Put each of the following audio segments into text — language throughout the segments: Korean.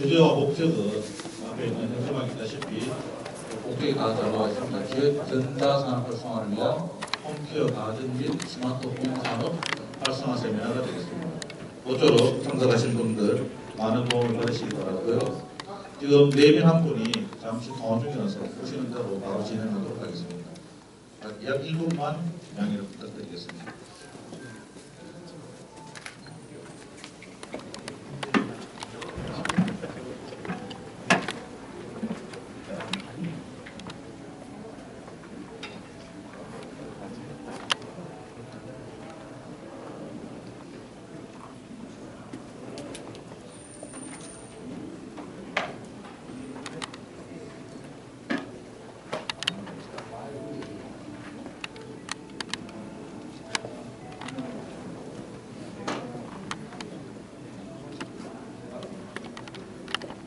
주제와 목적은 앞에 있는 현수막 있다시피 목적이 다 잘 나와 있습니다. 지역 전자산업 활성화를 위한 홈케어 가전 및 스마트홈 산업 활성화 세미나가 되겠습니다. 모쪼록 참석하신 분들 많은 도움을 받으시기 바라고요. 지금 내빈 한 분이 잠시 통화 중이라서 오시는 대로 바로 진행하도록 하겠습니다. 약 1분만 양해를 부탁드리겠습니다.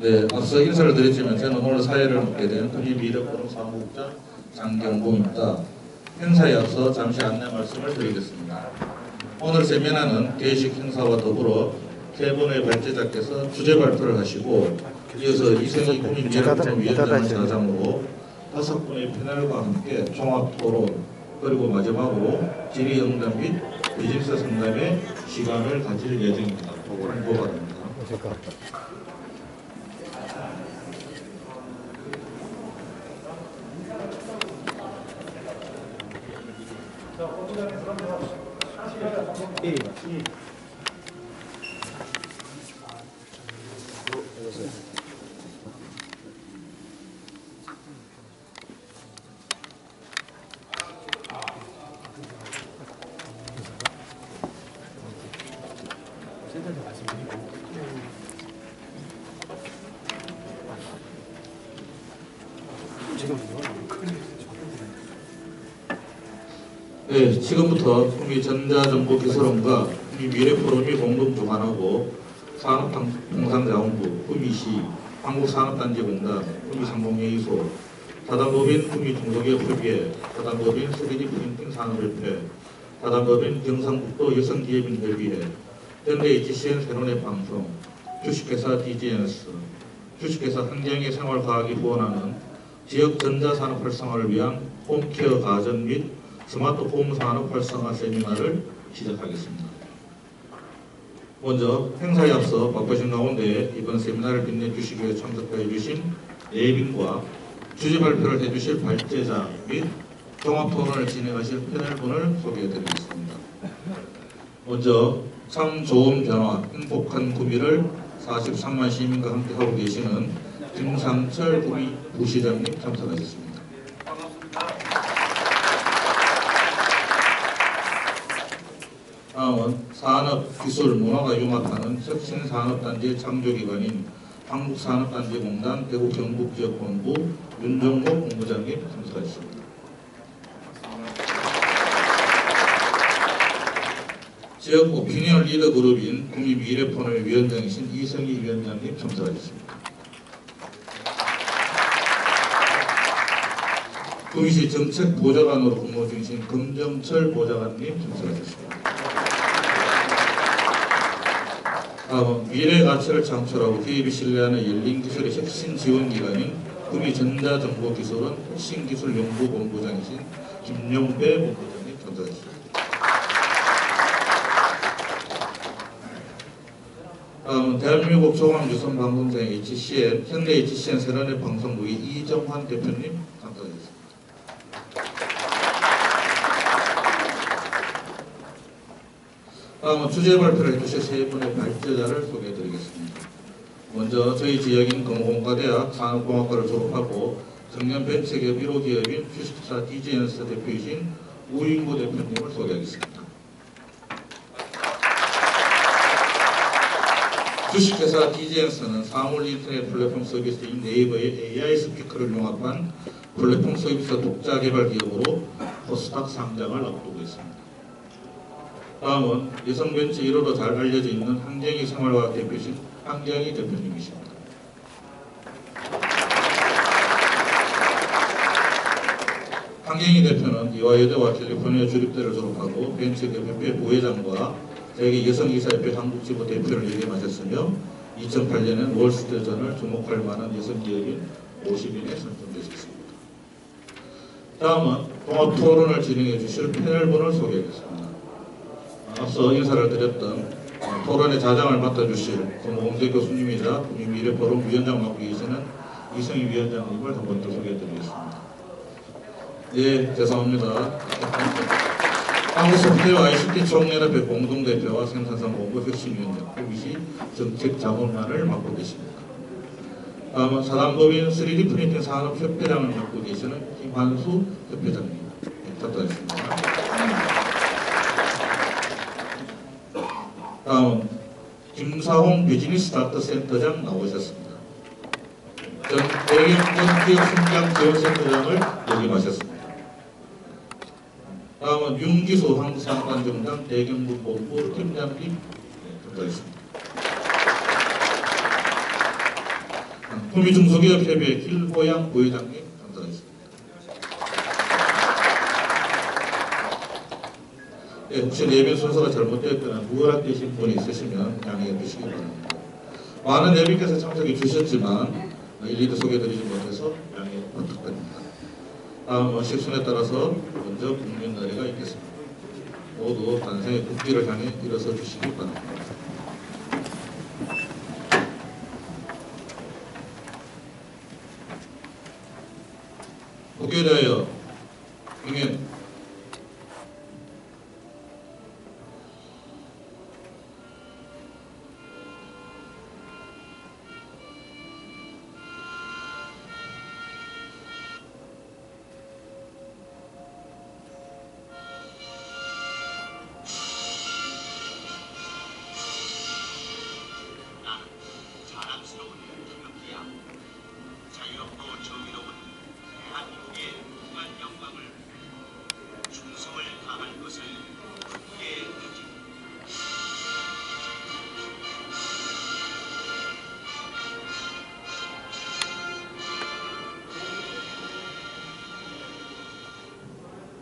네, 앞서 인사를 드렸지만 저는 오늘 사회를 맡게 된 국립미래포럼 사무국장 장경봉입니다. 행사에 앞서 잠시 안내 말씀을 드리겠습니다. 오늘 세미나는 개회식 행사와 더불어 세 분의 발제자께서 주제 발표를 하시고 이어서 이승희 국립미래포럼 위원장을 사장으로 5분의 패널과 함께 종합토론 그리고 마지막으로 질의응답 및 비즈니스 상담의 시간을 가질 예정입니다. 보고를 바랍니다. 네, 지금부터 국미전자정보기술원과 국미미래포럼이 공동 주관하고 산업통상자원부, 국미시, 한국산업단지공단, 국미상공회의소, 다단법인 국미중소기업협의회, 다단법인 3D 프린팅 산업협회, 다단법인 경상북도 여성기업인협의회, 현대HCN 새로넷 방송, 주식회사 DGNS, 주식회사 환경의 생활과학이 후원하는 지역 전자산업 활성화를 위한 홈케어 가전 및 스마트홈 산업 활성화 세미나를 시작하겠습니다. 먼저 행사에 앞서 바쁘신 가운데 이번 세미나를 빛내주시기 위해 참석해 주신 내빈과 주제 발표를 해주실 발제자 및 종합토론을 진행하실 패널분을 소개해드리겠습니다. 먼저 참 좋은 변화, 행복한 구미를 43만 시민과 함께하고 계시는 김상철 구미 부시장님 참석하셨습니다. 다음은 산업, 기술, 문화가 융합하는 혁신산업단지의 창조기관인 한국산업단지공단 대구 경북지역본부 윤정목 본부장님 참석하셨습니다. 지역 오피니언 리더 그룹인 국립미래포럼의 위원장이신 이성희 위원장님 참석하셨습니다. 구미시 정책보좌관으로 근무 중이신 금정철 보좌관님 참석하셨습니다. 다음은 미래 가치를 창출하고 기업이 신뢰하는 열린 기술의 혁신 지원 기관인 구미전자정보기술원 혁신기술연구본부장이신 김용배 본부장님 참석하셨습니다. 다음은 대한민국 종합유선방송사 HCN, 현대 HCN 새로넷 방송국의 이정환 대표님 참석하셨습니다. 다음은 주제 발표를 해주실 세 분의 발제자를 소개해드리겠습니다. 먼저 저희 지역인 건공과대학 산업공학과를 졸업하고 청년 벤처기업 1호 기업인 주식회사 DGNS 대표이신 우인구 대표님을 소개하겠습니다. 주식회사 DGNS는 사물 인터넷 플랫폼 서비스인 네이버의 AI 스피커를 융합한 플랫폼 서비스 독자 개발 기업으로 코스닥 상장을 앞두고 있습니다. 다음은 여성벤처 1호로 잘 알려져 있는 한경희 생활과학 대표이신 한경희 대표님이십니다. 한경희 대표는 이화여대와 캘리포니아 주립대를 졸업하고 벤처기업 협회 부회장과 세계 여성이사협회 한국지부 대표를 역임하셨으며 2008년엔 월스트리트저널 주목할 만한 여성 기업인 50인에 선정되셨습니다. 다음은 종합 토론을 진행해 주실 패널분을 소개하겠습니다. 앞서 인사를 드렸던 토론의 자장을 맡아주실 김홍재 교수님이자 국민미래포럼 위원장 맡고 계시는 이성희 위원장님을 한 번 더 소개해드리겠습니다. 예, 죄송합니다. 한국소프트웨어 ICT 총연합회 공동대표와 생산성본부 혁신위원장, QBC 정책자문관을 맡고 계십니다. 다음은 사단법인 3D 프린팅 산업협회장을 맡고 계시는 김환수 협회장님, 부탁드리겠습니다. 다음은 김사홍 비즈니스 다트 센터장 나오셨습니다. 대기업 기업성장지원센터장을 역임하셨습니다. 다음은 윤기수 한국상관정당 대경북본부 팀장님 부탁드리겠습니다. 구미중소기업협회 길보양 부회장님 감사하겠습니다. 네, 혹시 예비 순서가 잘못되었거나 누락되신 분이 있으시면 양해해 주시기 바랍니다. 많은 예비께서 참석해 주셨지만 일일이 소개해드리지 못해서 양해 부탁드립니다. 다음은 식순에 따라서 먼저 국민 노래가 있겠습니다. 모두 단생의 국기를 향해 일어서 주시기 바랍니다. 국기에 대하여 경연.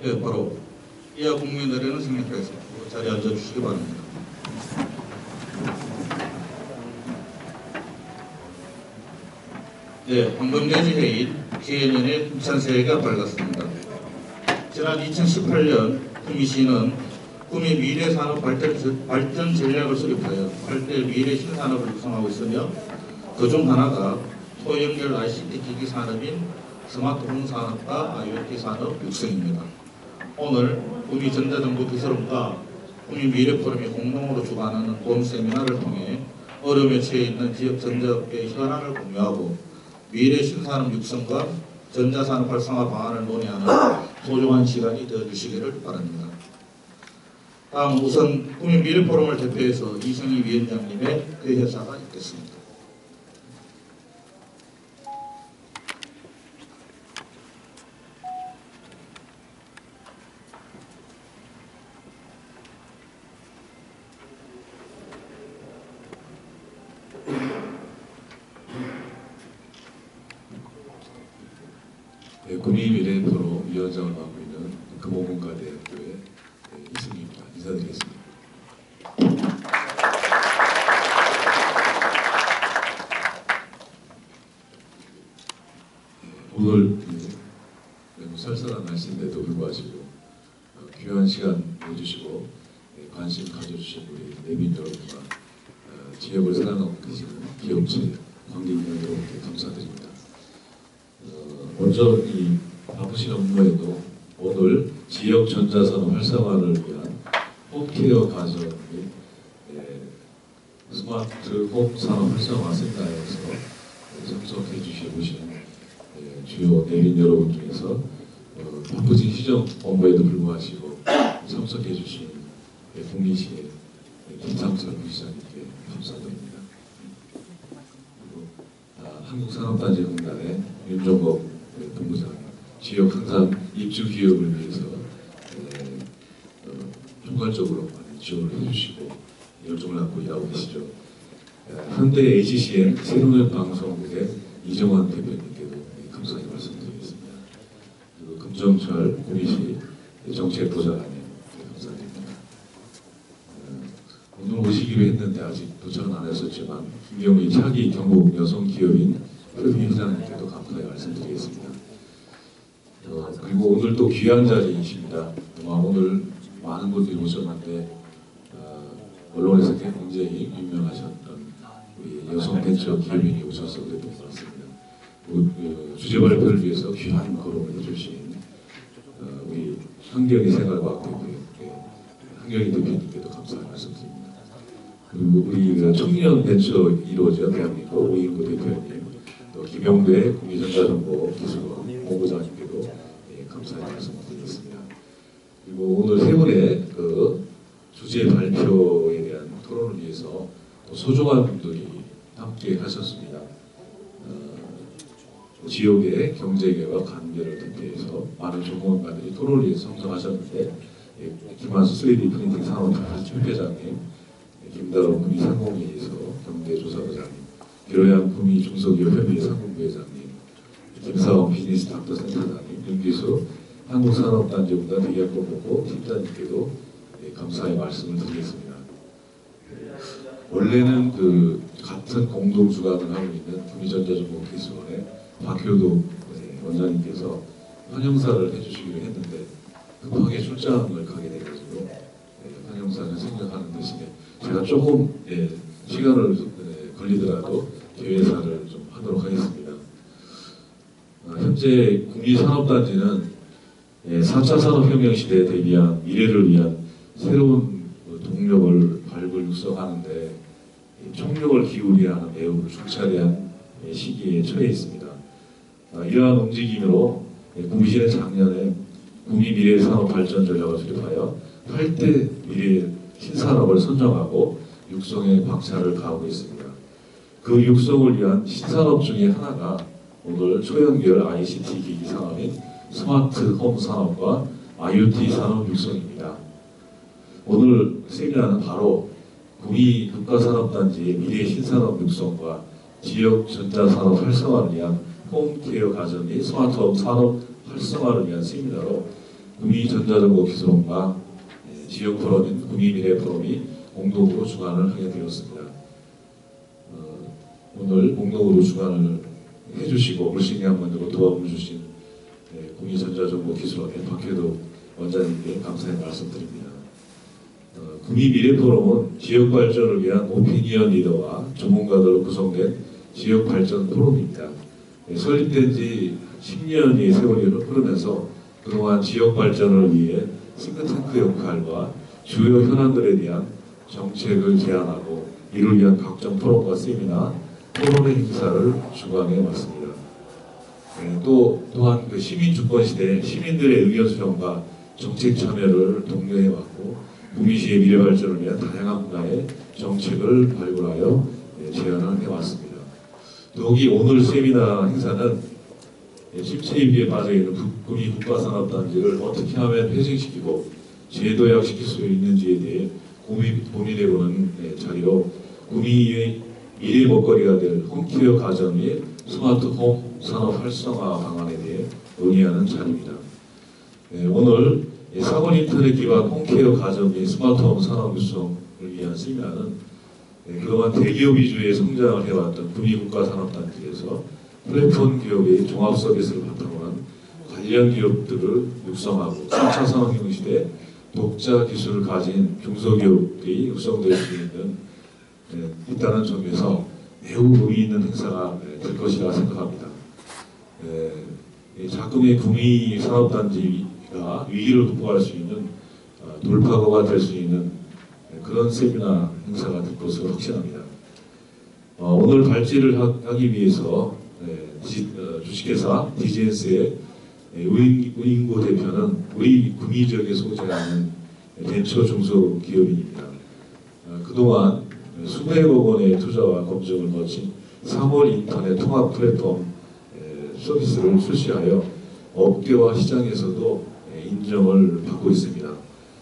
네, 바로 이하 국민들에는 생략하겠습니다. 자리에 앉아주시기 바랍니다. 네, 황금돼지 회의 기해년의 힘찬 새해가 밝았습니다. 지난 2018년 구미시는 구미 미래산업 발전 전략을 수립하여 8대 미래 신산업을 구성하고 있으며 그중 하나가 소연결 ICT 기기 산업인 스마트홈 산업과 IoT 산업 육성입니다. 오늘 구미 전자정보기술원과 구미 미래포럼이 공동으로 주관하는 본 세미나를 통해 어려움에 처해 있는 지역 전자업계의 현안을 공유하고 미래 신산업 육성과 전자산업 활성화 방안을 논의하는 소중한 시간이 되어주시기를 바랍니다. 다음 우선 구미 미래포럼을 대표해서 이성희 위원장님의 회회사가 있겠습니다. 구미 미래포럼 위원장을 맡고 있는 금호공과대학교의 이승희입니다. 인사드리겠습니다. 오늘 매우 쌀쌀한 날씨인데도 불구하고 귀한 시간 내주시고 관심 가져주신 우리 내빈 여러분과 지역을 사랑하고 계시는 기업체 관계인연 여러분께 감사드립니다. 먼저 이 바쁘신 업무에도 오늘 지역 전자산업 활성화를 위한 홈케어 가전 및 스마트 홈 산업 활성화 센터에서 참석해 주신 주요 내빈 여러분 중에서 바쁘신 시정 업무에도 불구하시고 참석해 주신 국민시의 김상철 부시장님께 감사드립니다. 그리고 한국산업단지공단의 윤종국 본부장, 지역 항상 입주 기업을 위해서 총괄적으로 많이 지원을 해주시고 열정을 갖고 일하고 계시죠. 현대 HCN 새로운 방송국의 이정환 대표님께도 감사의 말씀드리겠습니다. 그리고 금정철 구미시 정책보좌관님 감사드립니다. 오늘 오시기로 했는데 아직 도착은 안 했었지만 김경희 차기 경북 여성 기업인 협의 회장님께도 감사의 말씀드리겠습니다. 그리고 오늘 또 귀한 자리이십니다. 오늘 많은 분들이 오셨는데 언론에서 굉장히 유명하셨던 우리 여성 벤처 기업인이 오셔서 그랬던 것 같습니다. 주제 발표를 위해서 귀한 거론을 해주신 우리 한경희 생활과학대표 한경희 대표님께도 감사의 말씀드립니다. 그리고 우리 청년 벤처 1호죠 대한민국 오인구 대표님, 또 김용대 국민전자정보기술원 본부장님께도 감사의 말씀드리겠습니다. 그리고 오늘 세 분의 그 주제 발표에 대한 토론을 위해서 또 소중한 분들이 함께 하셨습니다. 지역의 경제계와 관계를 대표해서 많은 전문가들이 토론을 위해서 참석하셨는데 김한수 3D 프린팅 산업협회 회장님, 김다론 구미상공회에서 경제조사부장님, 기로양 구미중소기업협의 상공부회장님, 김사원 비즈니스 닥터 센터장님, 윤기수 한국산업단지공단 대기업본부 팀장님께도 감사의 말씀을 드리겠습니다. 원래는 그 같은 공동 주관을 하고 있는 구미전자정보기술원의 박효도 원장님께서 환영사를 해주시기로 했는데 급하게 출장을 가게 돼가지고 환영사를 생략하는 대신에 제가 조금 시간을 걸리더라도 개회사를 좀 하도록 하겠습니다. 현재 국민산업단지는 4차 산업혁명 시대에 대비한 미래를 위한 새로운 동력을 발굴 육성하는데 총력을 기울여야 하는 매우 중차대한 시기에 처해 있습니다. 이러한 움직임으로 구미시는 작년에 구미 미래 산업 발전 전략을 수립하여 8대 미래 신산업을 선정하고 육성에 박차를 가하고 있습니다. 그 육성을 위한 신산업 중에 하나가 오늘 초연결 ICT 기기 산업인 스마트 홈 산업과 IoT 산업 육성입니다. 오늘 세미나는 바로 구미 국가산업단지의 미래 신산업 육성과 지역 전자산업 활성화를 위한 홈케어 가전 및 스마트홈 산업 활성화를 위한 세미나로 구미 전자정보기술원과 지역 포럼인 구미 미래 포럼이 공동으로 주관을 하게 되었습니다. 오늘 공동으로 주관을 해주시고 물씬 양반으로 도움을 주신 구미 전자정보기술원의 박효도 원장님께 감사의 말씀드립니다. 구미 미래 포럼은 지역 발전을 위한 오피니언 리더와 전문가들로 구성된 지역 발전 포럼입니다. 설립된 지 10년의 세월이 흐르면서 그동안 지역 발전을 위해 싱크탱크 역할과 주요 현안들에 대한 정책을 제안하고 이를 위한 각종 토론과 세미나, 토론회 행사를 주관해 왔습니다. 또한 그 시민주권 시대 시민들의 의견 수렴과 정책 참여를 독려해 왔고 구미시의 미래 발전을 위한 다양한 분야의 정책을 발굴하여 제안을 해왔습니다. 더욱이 오늘 세미나 행사는 실체입기에 빠져있는 구미 국가산업단지를 어떻게 하면 회생시키고 재도약시킬 수 있는지에 대해 고민해보는 자리로 구미의 미래 먹거리가 될 홈케어 가전 및 스마트홈 산업 활성화 방안에 대해 논의하는 자리입니다. 오늘 사본 인터넷 기반 홈케어 가전 및 스마트홈 산업 육성을 위한 세미나는 그동안 대기업 위주의 성장을 해왔던 구미국가산업단지에서 플랫폼 기업의 종합 서비스를 바탕으로 한 관련 기업들을 육성하고 4차 산업혁명 시대 독자 기술을 가진 중소기업이 육성될 수 있다는 점에서 매우 의미 있는 행사가 될 것이라 생각합니다. 자금의 구미 산업단지가 위기를 극복할 수 있는 돌파구가 될 수 있는 그런 세미나 행사가 될 것으로 확신합니다. 오늘 발제를 하기 위해서 주식회사 디지엔스의 우인구 대표는 우리 구미 지역에 소재하는 벤처 중소기업인입니다. 그동안 수백억 원의 투자와 검증을 거친 3월 인터넷 통합 플랫폼 서비스를 출시하여 업계와 시장에서도 인정을 받고 있습니다.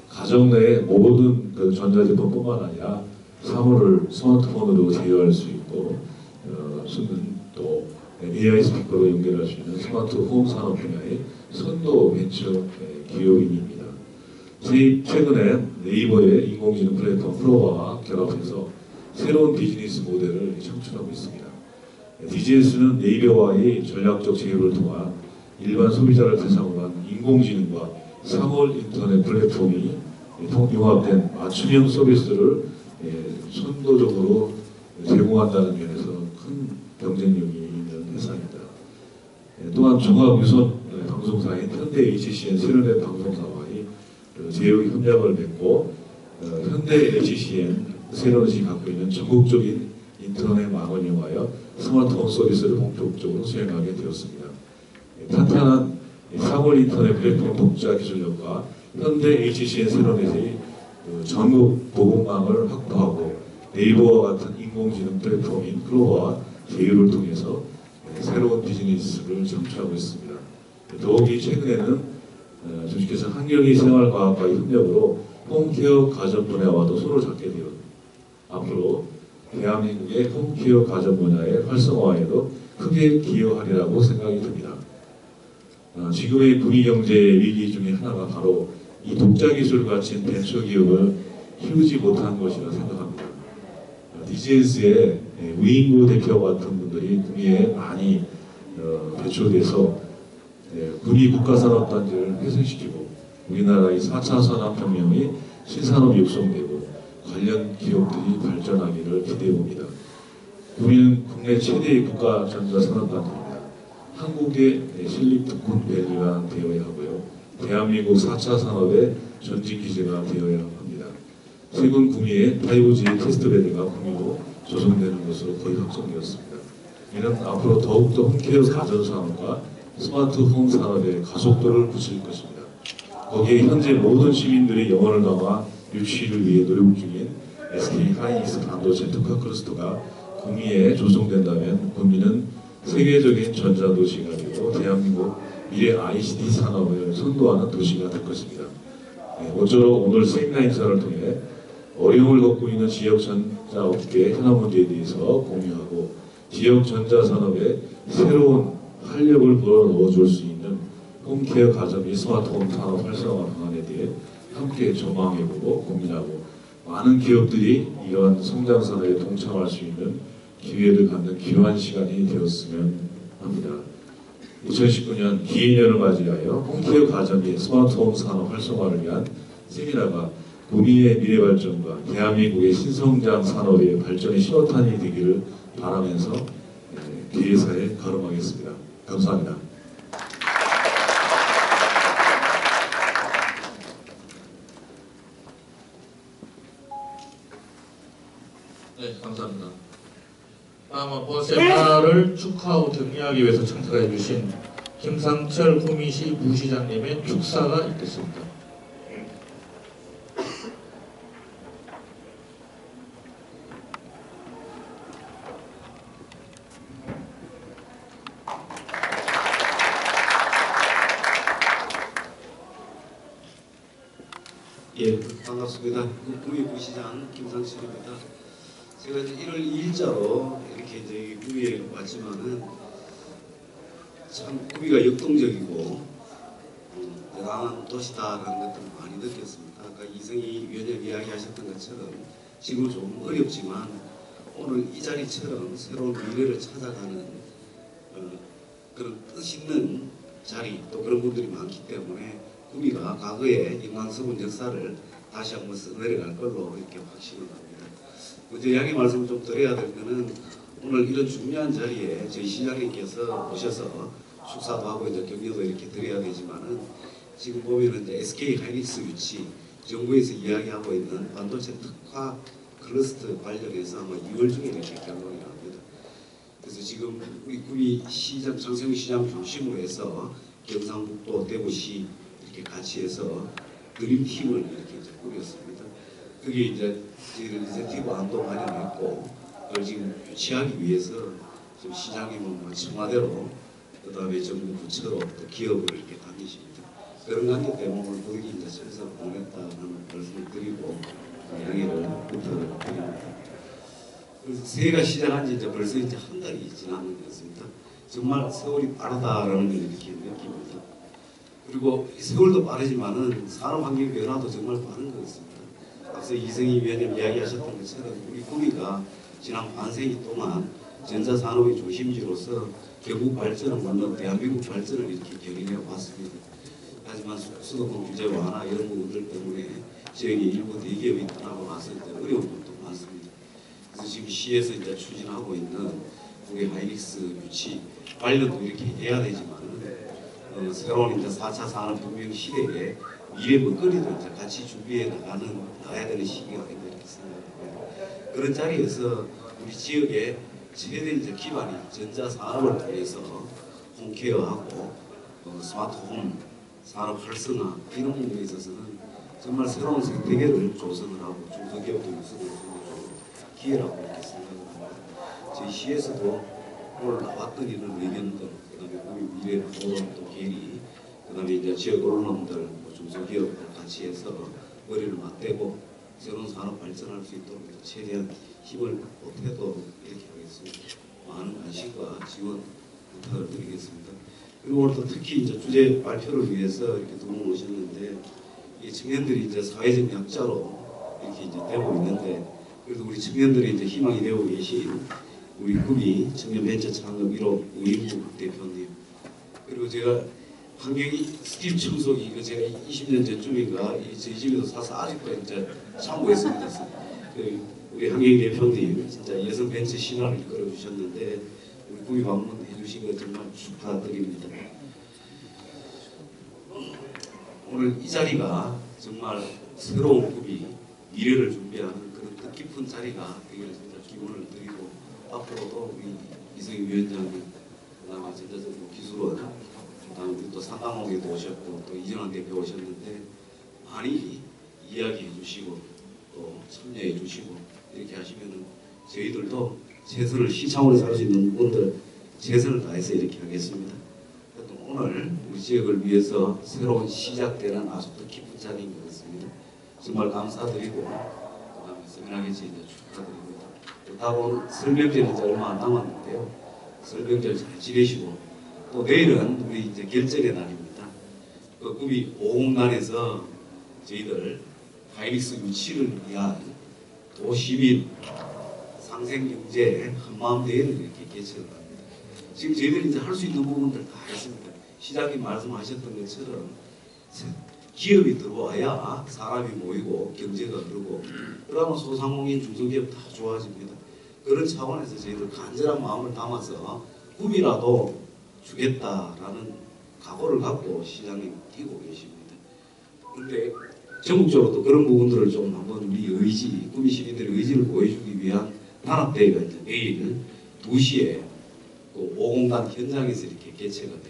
가정 내의 모든 그 전자제품뿐만 아니라 사물을 스마트폰으로 제어할 수 있고 또 AI 스피커로 연결할 수 있는 스마트 홈 산업 분야의 선도 벤처 기업인입니다. 최근에 네이버의 인공지능 플랫폼 클로버와 결합해서 새로운 비즈니스 모델을 창출하고 있습니다. DGS는 네이버와의 전략적 제휴를 통한 일반 소비자를 대상으로 한 인공지능과 3월 인터넷 플랫폼이 융합된 맞춤형 서비스를 선도적으로 제공한다는 면에서 큰 경쟁력이 있는 회사입니다. 또한 종합유선 방송사인 현대 HCN 세련된 방송사와의 제휴 협약을 맺고 현대 HCN 세련이 갖고 있는 전국적인 인터넷 망을 이용하여 스마트홈 서비스를 본격적으로 수행하게 되었습니다. 탄탄한 3월 인터넷 플랫폼 독자 기술력과 현대 HCN 세련의 전국 보급망을 확보하고 네이버와 같은 인공지능 플랫폼인 클로버와 제휴를 통해서 새로운 비즈니스를 창출하고 있습니다. 더욱이 최근에는 주식회사 한경희 생활과학과의 협력으로 홈케어 가전 분야와도 손을 잡게 되어 앞으로 대한민국의 홈케어 가전 분야의 활성화에도 크게 기여하리라고 생각이 듭니다. 지금의 분위경제 위기 중에 하나가 바로 이 독자 기술을 가진 벤처기업을 키우지 못한 것이라 생각합니다. DGS의 우인구 대표와 같은 분들이 구미에 많이 배출돼서 구미 국가산업단지를 회생시키고 우리나라의 4차 산업혁명의 신산업이 육성되고 관련 기업들이 발전하기를 기대해봅니다. 구미는 국내 최대의 국가전자산업단지입니다. 한국의 실립특훈밸리가 되어야 하고요. 대한민국 4차 산업의 전진기지가 되어야 합니다. 최근 구미에 5G 테스트베드가 구미로 조성되는 것으로 거의 확정되었습니다. 이는 앞으로 더욱더 홈케어 가전산업과 스마트홈 산업에 가속도를 붙일 것입니다. 거기에 현재 모든 시민들의 영혼을 담아 유치를 위해 노력 중인 SK 하이닉스 반도체 특화 클러스터가 구미에 조성된다면 구미는 세계적인 전자도시가 되고 대한민국 미래 ICT 산업을 선도하는 도시가 될 것입니다. 모쪼록 오늘 세미나 인사를 통해 어려움을 겪고 있는 지역 전자업계의 현안 문제에 대해서 공유하고 지역 전자산업에 새로운 활력을 불어넣어줄 수 있는 홈케어 가전 및 스마트홈 산업 활성화 방안에 대해 함께 전망해보고 고민하고 많은 기업들이 이러한 성장 산업에 동참할 수 있는 기회를 갖는 귀한 시간이 되었으면 합니다. 2019년 기해년을 맞이하여 홈케어 가전 및 스마트홈 산업 활성화를 위한 세미나가 구미의 미래 발전과 대한민국의 신성장 산업의 발전의 신호탄이 되기를 바라면서 개회사에 가름하겠습니다. 감사합니다. 네, 감사합니다. 다음은 본 세미나를 축하하고 격려하기 위해서 참석해 주신 김상철 구미시 부시장님의 축사가 있겠습니다. 예, 반갑습니다. 구미 부시장 김상철입니다. 제가 이제 1월 2일자로 이렇게 이제 구미에 왔지만은 참 구미가 역동적이고 대단한 도시다라는 것들을 많이 느꼈습니다. 아까 이성희 위원장이 이야기하셨던 것처럼 지금 좀 어렵지만 오늘 이 자리처럼 새로운 미래를 찾아가는 그런 뜻있는 자리 또 그런 분들이 많기 때문에 구미가 과거의 영광스러운 역사를 다시 한번 써내려갈 걸로 이렇게 확신을 합니다. 먼저 이야기 말씀을 좀 드려야 될 거는 오늘 이런 중요한 자리에 저희 시장님께서 오셔서 축사도 하고 이제 격려도 이렇게 드려야 되지만은 지금 보면은 이제 SK 하이닉스 유치 정부에서 이야기하고 있는 반도체 특화 클러스터 관련해서 아마 2월 중에 이렇게 결론이 납니다. 그래서 지금 우리 구미 시장 장세웅 시장 중심으로 해서 경상북도 대구시 이렇게 같이 해서 드림팀을 이렇게 이제 꾸렸습니다. 그게 이제 인센티브 안도 마련했고 그걸 지금 유치하기 위해서 지금 시장님은 뭐 청와대로 그다음에 정부 부처로 또 기업을 이렇게 다니십니다. 그런 관계 때문에 오늘 거기 이제 설사를 보냈다는 말씀을 드리고 양해를 부탁드립니다. 그래서 새해가 시작한 지 이제 벌써 이제 한 달이 지나는 것 같습니다. 정말 세월이 빠르다라는 걸 이렇게 느낍니다. 그리고 세월도 빠르지만은 산업 환경 변화도 정말 빠른 것 같습니다. 앞서 이승희 위원님 이야기하셨던 것처럼 우리 구미가 지난 반세기 동안 전자산업의 중심지로서 경국 발전을 물론 대한민국 발전을 이렇게 견인해 왔습니다. 하지만 수도권 규제 완화 이런 부분들 때문에 지역의 일부 대기업이 떠나고 나서 이제 어려운 것도 많습니다. 그래서 지금 시에서 이제 추진하고 있는 우리 하이닉스 유치 관련도 이렇게 해야 되지만 새로운 이제 4차 산업혁명 시대에 미래 먹거리도 이제 같이 준비해 나가야 되는 시기가 아닌가 이렇게 생각합니다. 그런 자리에서 우리 지역의 최대 이제 기반이 전자산업을 통해서 홈케어하고 스마트홈 산업 활성화 이런 부분에 있어서는 정말 새로운 생태계를 조성을 하고 중소기업도 육성을 하고 기회라고 이렇게 생각을 합니다. 저희 시에서도 오늘 나왔던 이런 의견들, 그다음에 우리 미래 포럼 또 계리, 그다음에 이제 지역 언론들, 중소기업들 같이 해서 머리를 맞대고 새로운 산업 발전할 수 있도록 최대한 힘을 보태도록 이렇게 하겠습니다. 많은 관심과 지원 부탁을 드리겠습니다. 그리고 오늘 또 특히 이제 주제 발표를 위해서 이렇게 두 분 오셨는데 이 청년들이 이제 사회적 약자로 이렇게 이제 되고 있는데 그래도 우리 청년들이 이제 희망이 되고 계신 우리 구미 청년벤처 창업 1호 우인구 대표님 그리고 제가 환경이 스팀 청소기 이거 제가 20년 전쯤인가 저희 집에서 사서 아직도 이제 참고했습니다. 우리 한경희 대표님 진짜 여성 벤처 신화를 이끌어 주셨는데 우리 구미 방문해 주신 거 정말 축하드립니다. 오늘 이 자리가 정말 새로운 구미 미래를 준비하는 그런 뜻깊은 자리가 되기를 진짜 기원을 드리고 앞으로도 우리 이승희 위원장님 그다음에 전자정보 기술원 그다음에 우리 또 상강홍에도 오셨고 또 이정환 대표 오셨는데 많이 이야기해 주시고 또 참여해 주시고 이렇게 하시면은 저희들도 최선을 시차원에서 할 수 있는 부분들 최선을 다해서 이렇게 하겠습니다. 오늘 우리 지역을 위해서 새로운 시작되는 아주 뜻깊은 자리인 것 같습니다. 정말 감사드리고 그다음에 세미나에 이제 축하드립니다. 다음 설명절이 이제 얼마 안 남았는데요. 설명절 잘 지내시고 또 내일은 우리 이제 결전의 날입니다. 그 구미 오공단에서 저희들 하이닉스 유치를 위한 도시민 상생경제 한마음 대회를 이렇게 개최를 합니다. 지금 저희들이 이제 할 수 있는 부분들 다 했습니다. 시장님 말씀하셨던 것처럼 기업이 들어와야 사람이 모이고 경제가 흐르고 그러면 소상공인 중소기업 다 좋아집니다. 그런 차원에서 저희들 간절한 마음을 담아서 꿈이라도 주겠다라는 각오를 갖고 시장님 뛰고 계십니다. 그런데 전국적으로 또 그런 부분들을 좀 한번 우리 의지, 구미 시민들의 의지를 보여주기 위한 단합대회가 이제 내일 2시에 그 5공단 현장에서 이렇게 개최가 됩니다.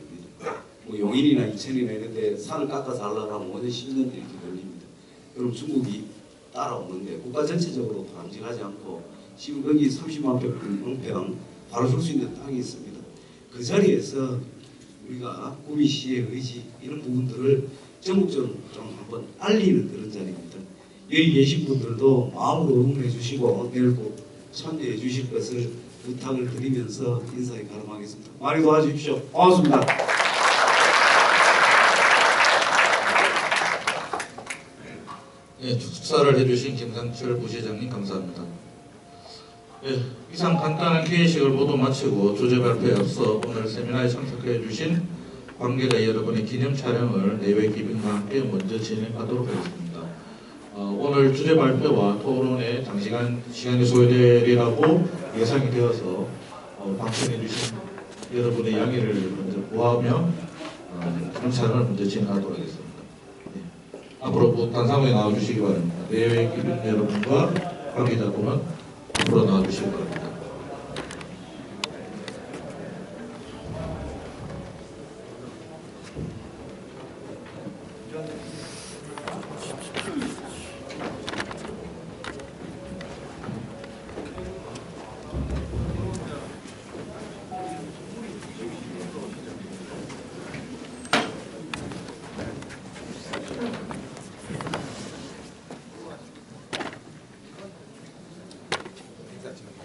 뭐 용인이나 이천이나 이런데 산을 깎아서 하려면 5년, 10년 이렇게 걸립니다. 그럼 중국이 따라오는데 국가 전체적으로 ram직하지 않고 지금 거기 30만 평 바로 줄 수 있는 땅이 있습니다. 그 자리에서 우리가 구미시의 의지 이런 부분들을 전국적으로 좀 한번 알리는 그런 자리입니다. 여기 계신 분들도 마음으로 응원해 주시고 내일 꼭 참여해 주실 것을 부탁을 드리면서 인사에 가름하겠습니다. 많이 도와주십시오. 고맙습니다. 예, 축사를 해주신 김상철 부시장님 감사합니다. 예, 이상 간단한 개회식을 모두 마치고 주제 발표에 앞서 오늘 세미나에 참석해 주신 관계자 여러분의 기념 촬영을 내외 기빈과 함께 먼저 진행하도록 하겠습니다. 오늘 주제 발표와 토론에 장시간 시간이 소요되리라고 예상이 되어서 방청해 주신 여러분의 양해를 먼저 구하며 기념 촬영을 먼저 진행하도록 하겠습니다. 앞으로 단상에 나와주시기 바랍니다. 내외 기빈 여러분과 관계자분은 앞으로 나와주시기 바랍니다.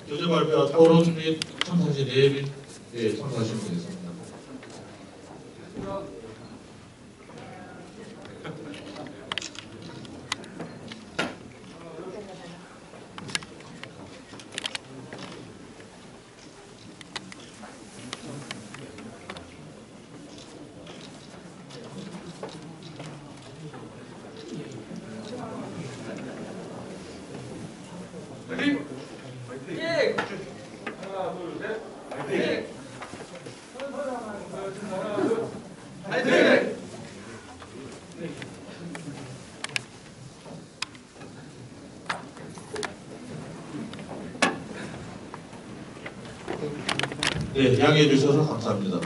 주제 발표와 토론 및 참석시 내일 참석하시면 되겠습니다. 네, 양해해 주셔서 감사합니다.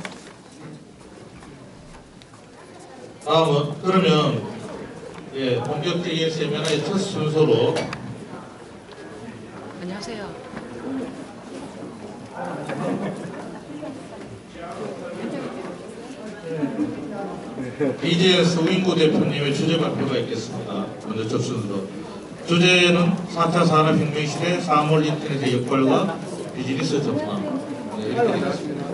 다음은 그러면 본격적인 세미나의 첫 순서로 안녕하세요. BJS 우인구 대표님의 주제 발표가 있겠습니다. 먼저 첫 순서. 주제는 4차 산업혁명 시대 사물 인터넷의 역할과 비즈니스 전망. 네, 이렇게 되겠습니다.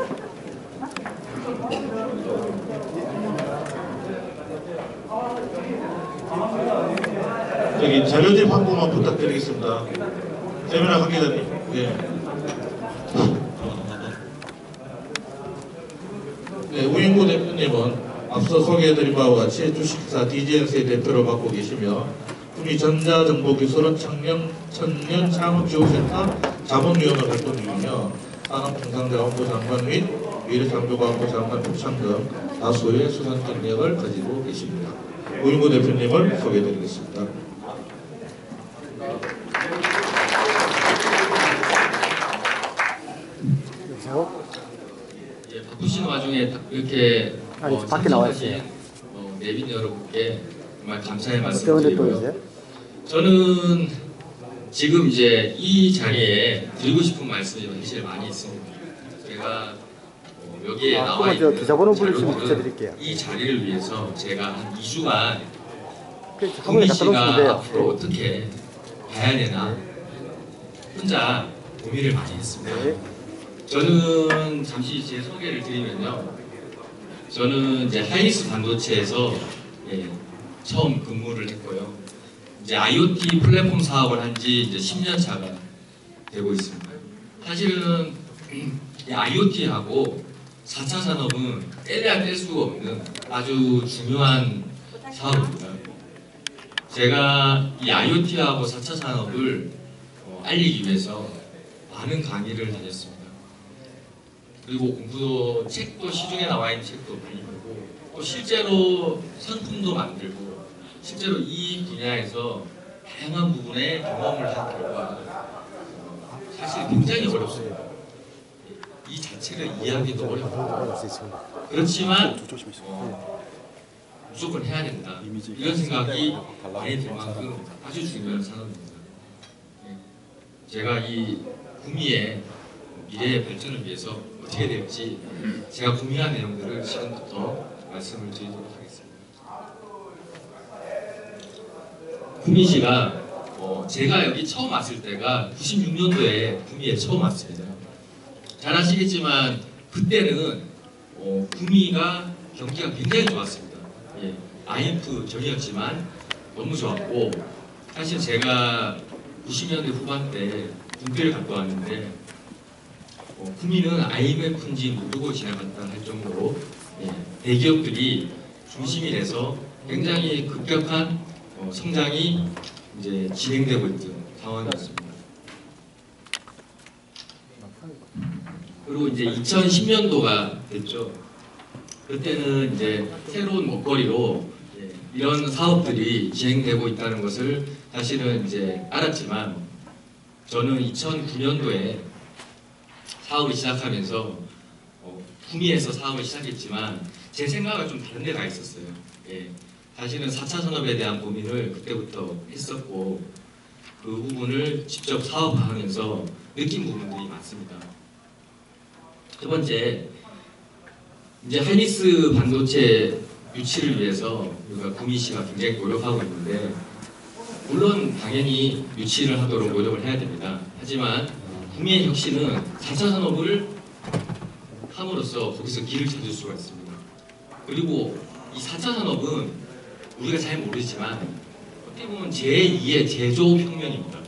저기 자료집 한 번만 부탁드리겠습니다. 세미나 관계자님. 네. 네, 우인구 대표님은 앞서 소개해드린 바와 같이 주식사 DGNC의 대표를 맡고 계시며 구미 전자정보기술원 청년 창업지원센터 자문위원을 활동 중이며 산업통상자원부 장관 및 미래창조과학부 장관 표창 등 다수의 수상 경력을 가지고 계십니다. 우인구 대표님을 소개해드리겠습니다. 예, 바쁘신 와중에 이렇게 밖에 나와 있어요. 내빈 여러분께 정말 감사의 말씀 때문에 또 드리고요. 이제 저는 지금 이제 이 자리에 드리고 싶은 말씀이 사실 많이 있습니다. 제가 여기에 나와 그러면 저 있는 계좌번호 불러주시면 자료들은 붙여드릴게요. 이 자리를 위해서 제가 한 2주간 한 구미 번에 갖다 놓으시면 씨가 돼요. 앞으로 어떻게 가야 되나 혼자 고민을 많이 했습니다. 네. 저는 잠시 제 소개를 드리면요. 저는 이제 하이닉스 반도체에서 처음 근무를 했고요. 이제 IoT 플랫폼 사업을 한 지 이제 10년 차가 되고 있습니다. 사실은 이 IoT하고 4차 산업은 떼려야 뗄 수가 없는 아주 중요한 사업입니다. 제가 이 IoT하고 4차 산업을 알리기 위해서 많은 강의를 다녔습니다. 그리고 공부도 책도 시중에 나와 있는 책도 많이 보고 또 실제로 상품도 만들고 실제로 이 분야에서 다양한 부분의 경험을 한 결과 사실 굉장히 어렵습니다. 이 자체를 이해하기도 어렵고 그렇지만 무조건 해야 된다 이런 생각이 많이 들 만큼 아주 중요한 산업입니다. 제가 이 구미의 미래의 발전을 위해서 어떻게 될지 제가 고민한 내용들을 지금부터 말씀을 드리도록 하겠습니다. 구미시가 제가 여기 처음 왔을 때가 96년도에 구미에 처음 왔습니다. 잘 아시겠지만 그때는 구미가 경기가 굉장히 좋았습니다. IMF 전이었지만 너무 좋았고 사실 제가 90년대 후반 때 군대를 갔다 왔는데 구미는 IMF인지 모르고 지나갔다 할 정도로 대기업들이 중심이 돼서 굉장히 급격한 성장이 이제 진행되고 있던 상황이었습니다. 그리고 이제 2010년도가 됐죠. 그때는 이제 새로운 먹거리로 이런 사업들이 진행되고 있다는 것을 사실은 이제 알았지만 저는 2009년도에 사업을 시작하면서 구미에서 사업을 시작했지만 제 생각은 좀 다른 데가 있었어요. 사실은 4차 산업에 대한 고민을 그때부터 했었고 그 부분을 직접 사업화하면서 느낀 부분들이 많습니다. 첫 번째, 이제 하이닉스 반도체 유치를 위해서 우리가 구미시가 굉장히 노력하고 있는데 물론 당연히 유치를 하도록 노력을 해야 됩니다. 하지만 구미의 혁신은 4차 산업을 함으로써 거기서 길을 찾을 수가 있습니다. 그리고 이 4차 산업은 우리가 잘 모르지만 어떻게 보면 제2의 제조혁명입니다.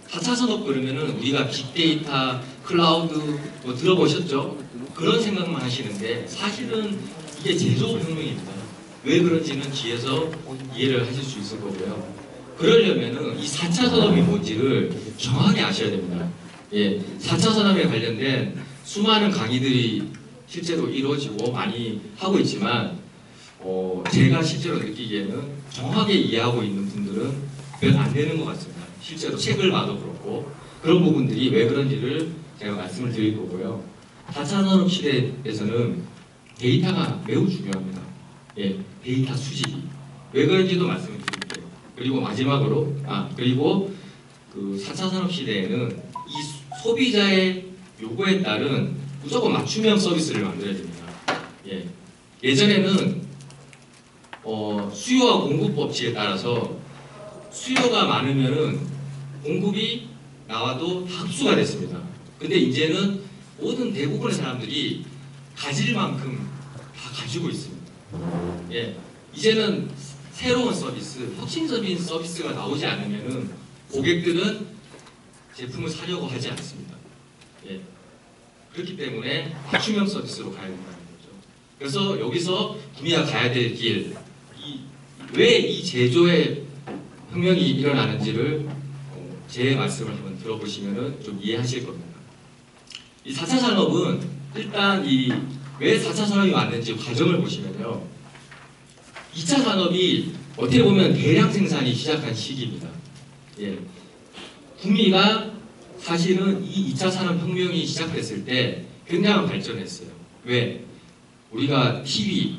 4차 산업 그러면은 우리가 빅데이터, 클라우드 뭐 들어보셨죠? 그런 생각만 하시는데 사실은 이게 제조혁명입니다. 왜 그런지는 뒤에서 이해를 하실 수 있을 거고요. 그러려면은 이 4차 산업이 뭔지를 정확히 아셔야 됩니다. 4차 산업에 관련된 수많은 강의들이 실제로 이루어지고 많이 하고 있지만 제가 실제로 느끼기에는 정확하게 이해하고 있는 분들은 몇 안 되는 것 같습니다. 실제로 책을 봐도 그렇고 그런 부분들이 왜 그런지를 제가 말씀을 드릴 거고요. 4차 산업 시대에서는 데이터가 매우 중요합니다. 예, 데이터 수집이. 왜 그런지도 말씀을 드릴게요. 그리고 마지막으로, 그리고 그 4차 산업 시대에는 이 소비자의 요구에 따른 무조건 맞춤형 서비스를 만들어야 됩니다. 예, 예전에는 수요와 공급 법칙에 따라서 수요가 많으면은 공급이 나와도 다 흡수가 됐습니다. 근데 이제는 모든 대부분의 사람들이 가질 만큼 다 가지고 있습니다. 예, 이제는 새로운 서비스, 혁신적인 서비스가 나오지 않으면은 고객들은 제품을 사려고 하지 않습니다. 예, 그렇기 때문에 맞춤형 서비스로 가야 된다는 거죠. 그래서 여기서 구미가 가야 될 길, 왜 이 제조의 혁명이 일어나는지를 제 말씀을 한번 들어보시면 좀 이해하실 겁니다. 이 4차 산업은 일단 왜 4차 산업이 왔는지 과정을 보시면요. 2차 산업이 어떻게 보면 대량 생산이 시작한 시기입니다. 예. 구미가 사실은 이 2차 산업혁명이 시작됐을 때 굉장히 발전했어요. 왜? 우리가 TV,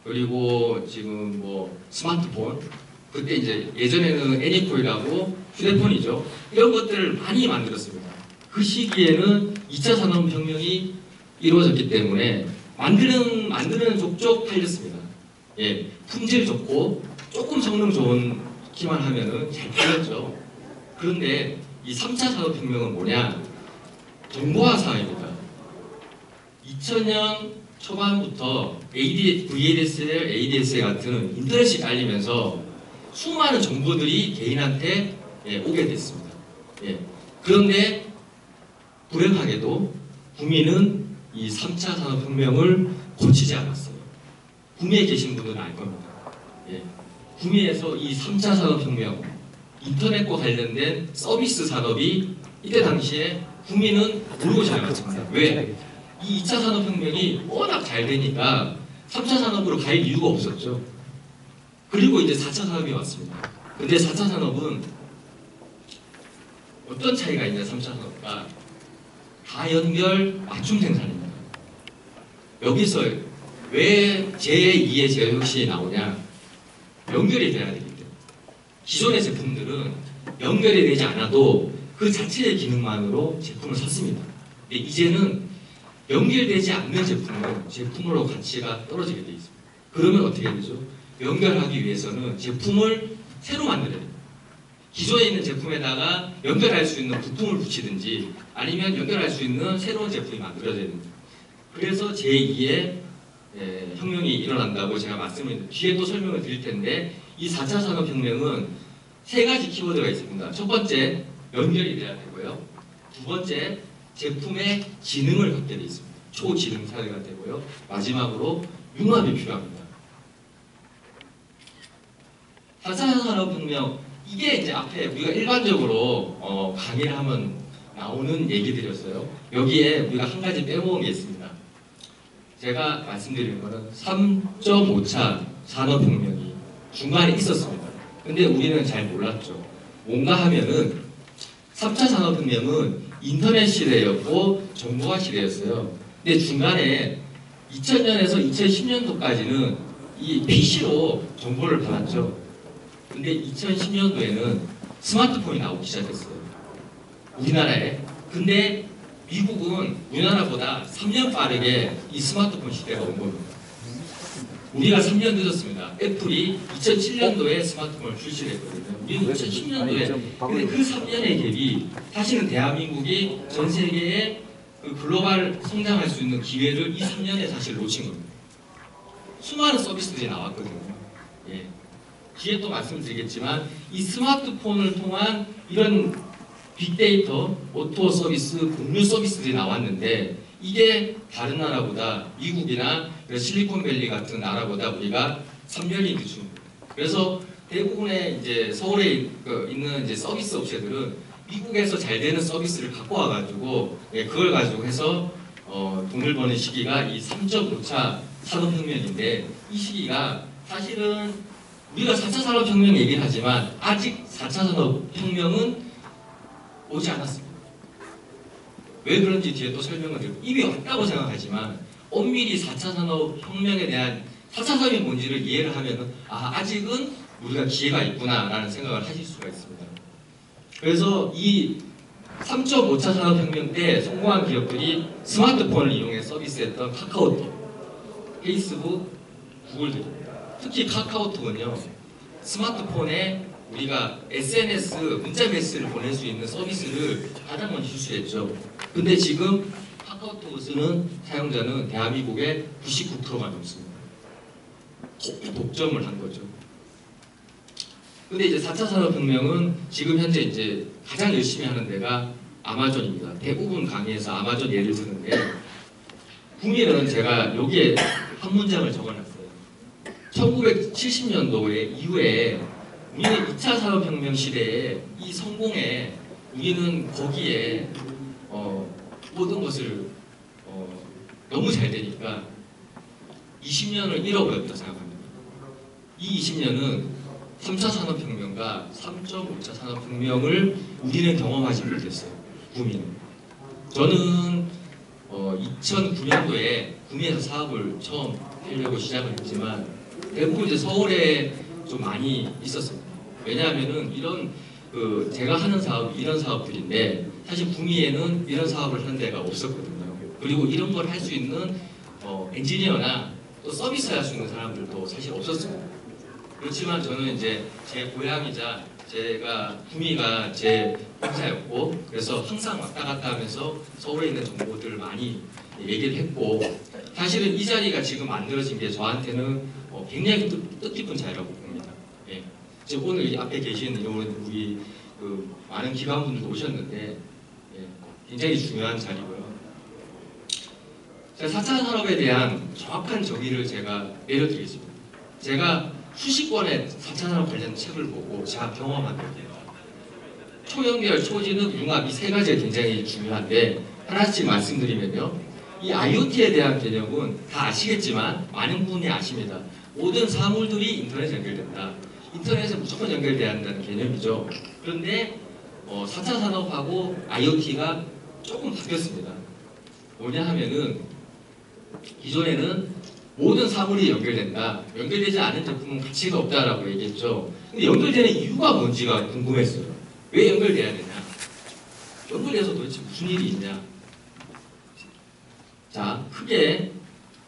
그리고 지금 뭐 스마트폰, 그때 이제 예전에는 애니코이라고 휴대폰이죠. 이런 것들을 많이 만들었습니다. 그 시기에는 2차 산업혁명이 이루어졌기 때문에 만드는 족족 팔렸습니다. 예, 품질 좋고 조금 성능 좋기만 하면은 잘 팔렸죠. 그런데 이 3차 산업혁명은 뭐냐? 정보화 사회입니다. 2000년 초반부터 VADSL, ADSL 같은 인터넷이 깔리면서 수많은 정보들이 개인한테 오게 됐습니다. 예. 그런데 불행하게도 구미는 이 3차 산업혁명을 거치지 않았어요. 구미에 계신 분들은 알 겁니다. 예. 구미에서 이 3차 산업혁명, 인터넷과 관련된 서비스 산업이 이때 당시에 구미는 모르고 지나갔습니다. 왜? 이 2차 산업혁명이 워낙 잘 되니까 3차 산업으로 갈 이유가 없었죠. 그리고 이제 4차 산업이 왔습니다. 근데 4차 산업은 어떤 차이가 있냐, 3차 산업과 다연결 맞춤 생산입니다. 여기서 왜 제2의 제조혁신이 나오냐? 연결이 돼야 되기 때문에. 기존의 제품들은 연결이 되지 않아도 그 자체의 기능만으로 제품을 샀습니다. 근데 이제는 연결되지 않는 제품은 제품으로 가치가 떨어지게 되어 있습니다. 그러면 어떻게 되죠? 연결하기 위해서는 제품을 새로 만들어야 됩니다. 기존에 있는 제품에다가 연결할 수 있는 부품을 붙이든지 아니면 연결할 수 있는 새로운 제품이 만들어져야 됩니다. 그래서 제2의 혁명이 일어난다고 제가 말씀을 뒤에 또 설명을 드릴 텐데, 이 4차 산업혁명은 세 가지 키워드가 있습니다. 첫 번째, 연결이 돼야 되고요. 두 번째, 제품의 지능을 갖게 되어 있습니다. 초지능 사회가 되고요. 마지막으로 융합이 필요합니다. 4차 산업혁명, 이게 이제 앞에 우리가 일반적으로 강의를 하면 나오는 얘기들이었어요. 여기에 우리가 한 가지 빼먹은 게 있습니다. 제가 말씀드리는 거는 3.5차 산업혁명이 중간에 있었습니다. 근데 우리는 잘 몰랐죠. 뭔가 하면은 3차 산업혁명은 인터넷 시대였고 정보화 시대였어요. 근데 중간에 2000년에서 2010년도까지는 이 PC로 정보를 받았죠. 근데 2010년도에는 스마트폰이 나오기 시작했어요. 우리나라에. 근데 미국은 우리나라보다 3년 빠르게 이 스마트폰 시대가 온 겁니다. 우리가 3년 늦었습니다. 애플이 2007년도에 스마트폰을 출시를 했거든요. 우리는 2010년도에. 근데 그 3년의 갭이 사실은 대한민국이 전 세계에 그 글로벌 성장할 수 있는 기회를 이 3년에 사실 놓친 겁니다. 수많은 서비스들이 나왔거든요. 예. 뒤에 또 말씀드리겠지만 이 스마트폰을 통한 이런 빅데이터, 오토 서비스, 공유 서비스들이 나왔는데 이게 다른 나라보다 미국이나 실리콘밸리 같은 나라보다 우리가 3년이 늦춥니다. 그래서 대부분의 이제 서울에 있는 이제 서비스 업체들은 미국에서 잘 되는 서비스를 갖고 와가지고 그걸 가지고 해서 돈을 버는 시기가 이 3.5차 산업혁명인데, 이 시기가 사실은 우리가 4차 산업혁명 얘기를 하지만 아직 4차 산업혁명은 오지 않았습니다. 왜 그런지 뒤에 또 설명을 드리고 이미 왔다고 생각하지만 엄밀히 4차 산업혁명에 대한 4차 산업이 뭔지를 이해를 하면은 아직은 우리가 기회가 있구나라는 생각을 하실 수가 있습니다. 그래서 이 3.5차 산업혁명 때 성공한 기업들이 스마트폰을 이용해 서비스했던 카카오톡, 페이스북, 구글 등입니다. 특히 카카오톡은요, 스마트폰에 우리가 SNS, 문자 메시지를 보낼 수 있는 서비스를 가장 먼저 실시했죠. 근데 지금 카카오톡을 쓰는 사용자는 대한민국의 99%가 넘습니다. 독점을 한 거죠. 근데 이제 4차 산업혁명은 지금 현재 이제 가장 열심히 하는 데가 아마존입니다. 대부분 강의에서 아마존 예를 드는데, 구미는 제가 여기에 한 문장을 적어놨어요. 1970년도에 이후에 우리는 2차 산업혁명 시대에 이 성공에 우리는 거기에 모든 것을 너무 잘 되니까 20년을 잃어버렸다 생각합니다. 이 20년은 3차 산업혁명과 3.5차 산업혁명을 우리는 경험하지 못했어요. 구미는. 저는 2009년도에 구미에서 사업을 처음 하려고 시작을 했지만 대부분 이제 서울에 좀 많이 있었습니다. 왜냐하면은 이런 제가 하는 사업이 이런 사업들인데 사실 구미에는 이런 사업을 하는 데가 없었거든요. 그리고 이런 걸 할 수 있는 엔지니어나 또 서비스 할 수 있는 사람들도 사실 없었습니다. 그렇지만 저는 이제 제 고향이자 제가 구미가 제 회사였고 그래서 항상 왔다 갔다 하면서 서울에 있는 정보들을 많이 얘기를 했고 사실은 이 자리가 지금 만들어진 게 저한테는 굉장히 뜻깊은 자리라고 봅니다. 예. 지금 오늘 이 앞에 계신 우리 많은 기관분들도 오셨는데 예. 굉장히 중요한 자리고요. 제가 4차 산업에 대한 정확한 정의를 제가 내려드리겠습니다. 제가 수십 권의 4차 산업 관련 책을 보고 제가 경험한 건데요. 초연결, 초지능, 융합 이 세 가지가 굉장히 중요한데 하나씩 말씀드리면요. 이 IoT에 대한 개념은 다 아시겠지만 많은 분이 아십니다. 모든 사물들이 인터넷에 연결된다. 인터넷에 무조건 연결돼야 한다는 개념이죠. 그런데 4차 산업하고 IoT가 조금 바뀌었습니다. 뭐냐 하면은 기존에는 모든 사물이 연결된다. 연결되지 않은 제품은 가치가 없다라고 얘기했죠. 근데 연결되는 이유가 뭔지가 궁금했어요. 왜 연결돼야 되냐? 연결돼서 도대체 무슨 일이 있냐? 자, 크게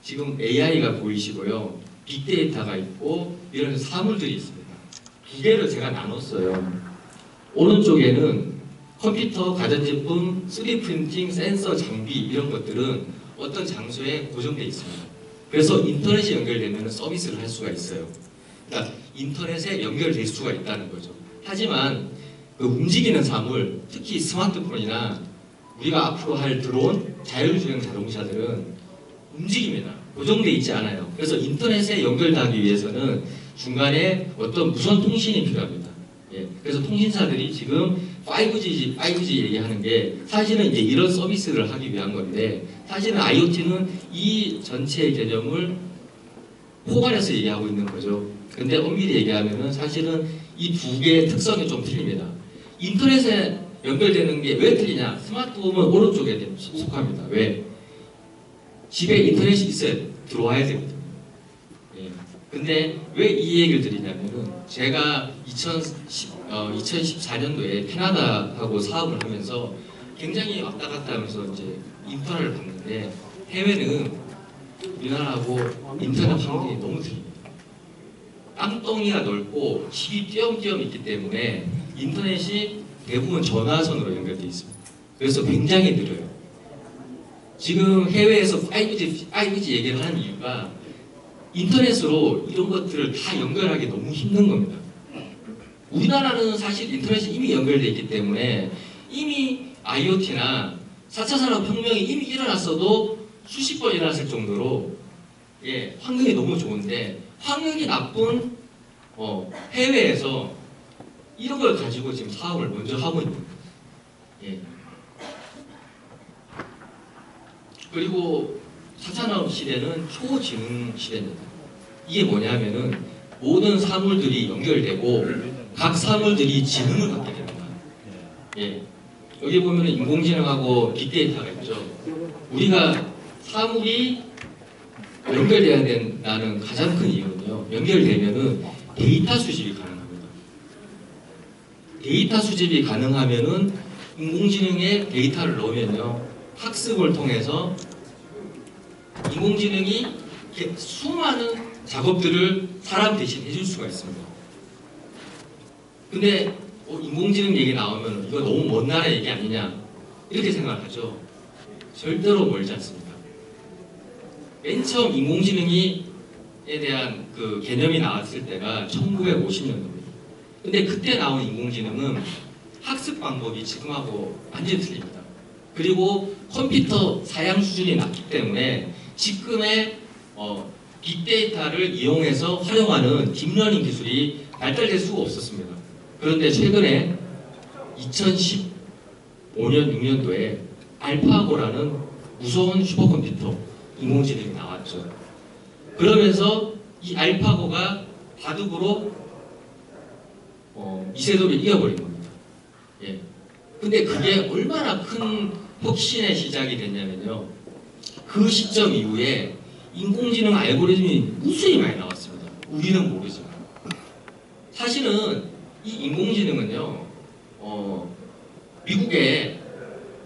지금 AI가 보이시고요. 빅데이터가 있고 이런 사물들이 있습니다. 두 개를 제가 나눴어요. 오른쪽에는 컴퓨터, 가전제품, 3D 프린팅, 센서, 장비 이런 것들은 어떤 장소에 고정되어 있습니다. 그래서 인터넷이 연결되면 서비스를 할 수가 있어요. 그러니까 인터넷에 연결될 수가 있다는 거죠. 하지만 그 움직이는 사물, 특히 스마트폰이나 우리가 앞으로 할 드론, 자율주행 자동차들은 움직입니다. 고정되어 있지 않아요. 그래서 인터넷에 연결하기 위해서는 중간에 어떤 무선 통신이 필요합니다. 예, 그래서 통신사들이 지금 5G 얘기하는 게 사실은 이제 이런 서비스를 하기 위한 건데 사실은 IoT는 이 전체의 개념을 포괄해서 얘기하고 있는 거죠. 근데 엄밀히 얘기하면은 사실은 이 두 개의 특성이 좀 틀립니다. 인터넷에 연결되는 게 왜 틀리냐? 스마트홈은 오른쪽에 속합니다. 왜? 집에 인터넷이 있어야 들어와야 되거든요. 예. 근데 왜 이 얘기를 드리냐면은 제가 2014년도에 캐나다하고 사업을 하면서 굉장히 왔다 갔다 하면서 이제 인프라를 봤는데 해외는 우리나라하고 인터넷 환경이 너무 틀립니다. 땅덩이가 넓고 집이 띄엄띄엄 있기 때문에 인터넷이 대부분 전화선으로 연결되어 있습니다. 그래서 굉장히 느려요. 지금 해외에서 5G 얘기를 하는 이유가 인터넷으로 이런 것들을 다 연결하기 너무 힘든 겁니다. 우리나라는 사실 인터넷이 이미 연결되어 있기 때문에 이미 IoT나 4차 산업혁명이 이미 일어났어도 수십 번 일어났을 정도로 예, 환경이 너무 좋은데 환경이 나쁜 해외에서 이런 걸 가지고 지금 사업을 먼저 하고 있는 거예요. 예. 그리고 4차 산업 시대는 초지능 시대입니다. 이게 뭐냐면은 모든 사물들이 연결되고 각 사물들이 지능을 갖게 됩니다. 예. 여기 보면 인공지능하고 빅데이터가 있죠. 우리가 사물이 연결돼야 된다는 가장 큰 이유는요. 연결되면은 데이터 수집이 가능합니다. 데이터 수집이 가능하면은 인공지능에 데이터를 넣으면요. 학습을 통해서 인공지능이 수많은 작업들을 사람 대신 해줄 수가 있습니다. 근데 인공지능 얘기 나오면 이거 너무 먼 나라 얘기 아니냐 이렇게 생각하죠. 절대로 멀지 않습니다. 맨 처음 인공지능에 대한 그 개념이 나왔을 때가 1950년도입니다. 근데 그때 나온 인공지능은 학습 방법이 지금하고 완전히 틀립니다. 그리고 컴퓨터 사양 수준이 낮기 때문에 지금의 빅데이터를 이용해서 활용하는 딥러닝 기술이 발달될 수가 없었습니다. 그런데 최근에 2015년 6년도에 알파고라는 무서운 슈퍼컴퓨터 인공지능이 나왔죠. 그러면서 이 알파고가 바둑으로 이세돌을 이겨버린 겁니다. 예. 근데 그게 얼마나 큰 혁신의 시작이 됐냐면요. 그 시점 이후에 인공지능 알고리즘이 무수히 많이 나왔습니다. 우리는 모르지만. 사실은 이 인공지능은요, 미국에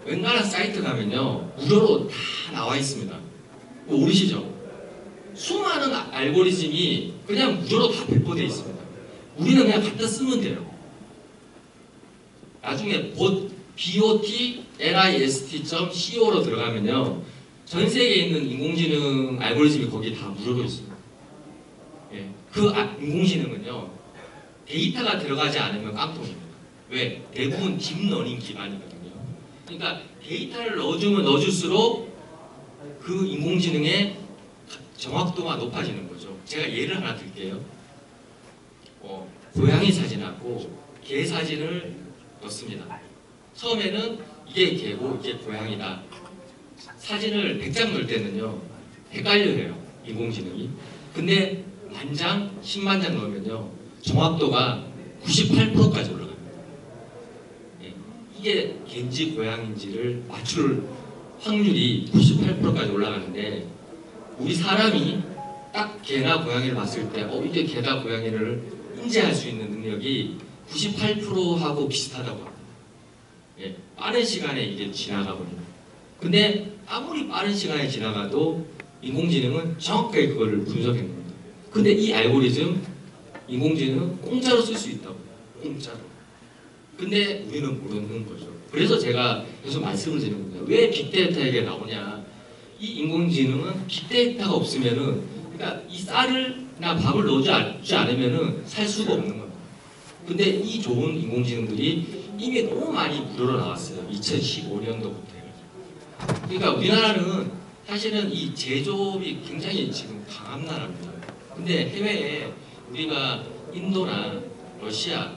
웬간한 사이트 가면요, 무료로 다 나와 있습니다. 모르시죠? 수많은 알고리즘이 그냥 무료로 다 배포되어 있습니다. 우리는 그냥 갖다 쓰면 돼요. 나중에 bot.list.co로 들어가면요, 전 세계에 있는 인공지능 알고리즘이 거기 다 무료로 있습니다. 예. 그 인공지능은요, 데이터가 들어가지 않으면 깡통입니다. 왜? 대부분 딥러닝 기반이거든요. 그러니까 데이터를 넣어주면 넣어줄수록 그 인공지능의 정확도가 높아지는 거죠. 제가 예를 하나 들게요. 고양이 사진하고 개 사진을 넣습니다. 처음에는 이게 개고 이게 고양이다. 사진을 100장 넣을 때는요, 헷갈려요, 인공지능이. 근데 10,000장, 10만 장 넣으면요, 정확도가 98%까지 올라갑니다. 예, 이게 개인지 고양인지를 맞출 확률이 98%까지 올라가는데, 우리 사람이 딱 개나 고양이를 봤을 때 이게 개다 고양이를 인지할 수 있는 능력이 98%하고 비슷하다고 합니다. 예, 빠른 시간에 이게 지나가버립니다. 근데 아무리 빠른 시간에 지나가도 인공지능은 정확하게 그거를 분석해 냅니다. 근데 이 알고리즘 인공지능은 공짜로 쓸 수 있다고. 공짜로. 근데 우리는 모르는 거죠. 그래서 제가 계속 말씀을 드리는 겁니다. 왜 빅데이터 얘기가 나오냐. 이 인공지능은 빅데이터가 없으면은, 그러니까 이 쌀을나 밥을 넣어주지 않으면은 살 수가 없는 겁니다. 근데 이 좋은 인공지능들이 이미 너무 많이 무료로 나왔어요. 2015년도부터. 그러니까 우리나라는 사실은 이 제조업이 굉장히 지금 강한 나라입니다. 근데 해외에 우리가 인도나 러시아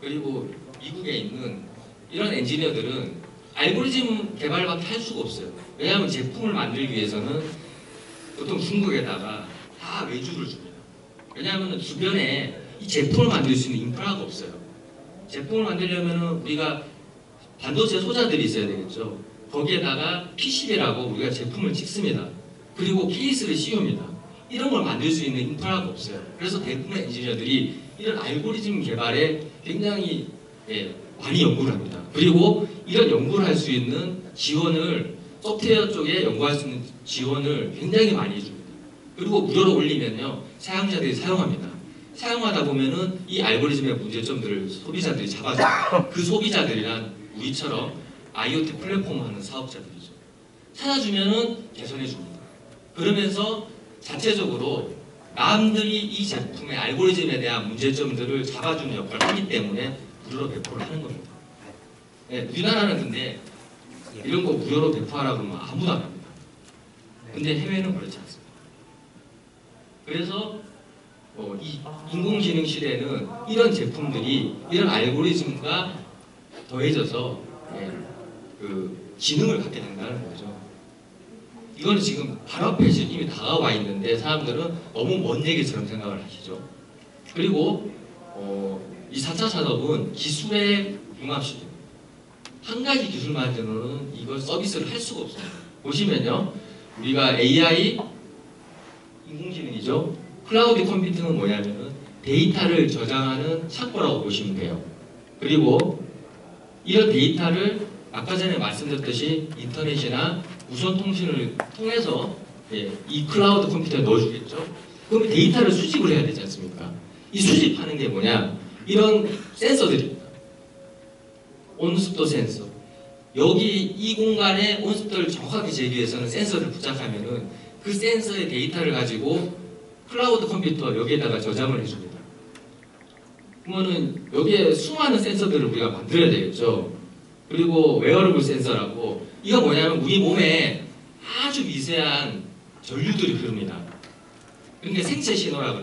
그리고 미국에 있는 이런 엔지니어들은 알고리즘 개발밖에 할 수가 없어요. 왜냐하면 제품을 만들기 위해서는 보통 중국에다가 다 외주를 줍니다. 왜냐하면 주변에 이 제품을 만들 수 있는 인프라가 없어요. 제품을 만들려면 우리가 반도체 소자들이 있어야 되겠죠. 거기에다가 PCB라고 우리가 제품을 찍습니다. 그리고 케이스를 씌웁니다. 이런 걸 만들 수 있는 인프라가 없어요. 그래서 대부분의 엔지니어들이 이런 알고리즘 개발에 굉장히 많이 연구를 합니다. 그리고 이런 연구를 할 수 있는 지원을, 소프트웨어 쪽에 연구할 수 있는 지원을 굉장히 많이 해줍니다. 그리고 무료로 올리면요, 사용자들이 사용합니다. 사용하다 보면은 이 알고리즘의 문제점들을 소비자들이 잡아줘요. 그 소비자들이란 우리처럼 IoT 플랫폼 하는 사업자들이죠. 찾아주면은 개선해줍니다. 그러면서 자체적으로 남들이 이 제품의 알고리즘에 대한 문제점들을 잡아주는 역할을 하기 때문에 무료로 배포를 하는 겁니다. 네, 우리나라는 근데 이런 거 무료로 배포하라고 하면 아무도 안 합니다. 근데 해외는 그렇지 않습니다. 그래서 이 인공지능 시대에는 이런 제품들이 이런 알고리즘과 더해져서 그 지능을 갖게 된다는 거죠. 이거는 지금 바로 앞에 이미 다가와 있는데 사람들은 너무 먼 얘기처럼 생각을 하시죠. 그리고 이 4차 산업은 기술의 융합시대입니다. 한 가지 기술만으로는 이걸 서비스를 할 수가 없어요. 보시면요, 우리가 AI 인공지능이죠. 클라우드 컴퓨팅은 뭐냐면은 데이터를 저장하는 창고라고 보시면 돼요. 그리고 이런 데이터를 아까 전에 말씀드렸듯이 인터넷이나 무선 통신을 통해서 이 클라우드 컴퓨터에 넣어주겠죠. 그럼 데이터를 수집을 해야 되지 않습니까? 이 수집하는 게 뭐냐? 이런 센서들입니다. 온습도 센서. 여기 이 공간에 온습도를 정확하게 재기 위해서는 센서를 부착하면은 그 센서의 데이터를 가지고 클라우드 컴퓨터 여기에다가 저장을 해줍니다. 그러면은 여기에 수많은 센서들을 우리가 만들어야 되겠죠. 그리고 웨어러블 센서라고, 이거 뭐냐면 우리 몸에 아주 미세한 전류들이 흐릅니다. 그러니까 생체 신호라고